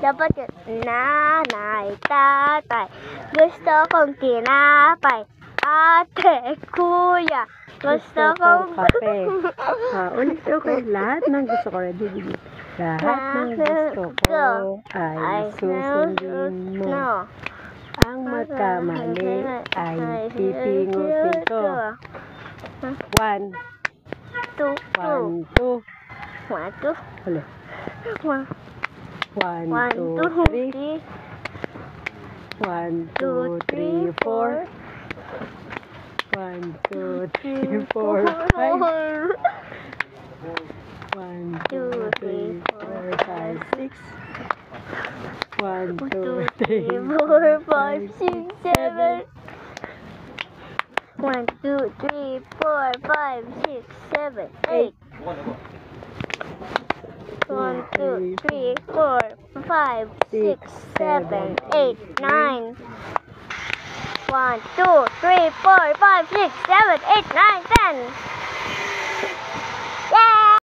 Dapat yun. Nanay, tatay, gusto kong tinapay. Ate, kuya, gusto kong kape. Ulit okay. Lahat ng gusto ko. Lahat ng gusto ko ay susundin mo. Ang magkamali ay pipingutin ko. 1, 2, 1, 2. 1, 2. Hello. 1, 2, 3. 1, 2, 3, 4. 1, 2, 3, 4, 5. 1, 2, 3, 4, 5, 6. 1, 2, 3, 4, 5, 6, 7. 1, 2, 3, 4, 5, 6, 7, 8. 1, 2, 3, 4, 5, 6, 7, 8, 9. 1, 2, 3, 4, 5, 6, 7, 8, 9, 10.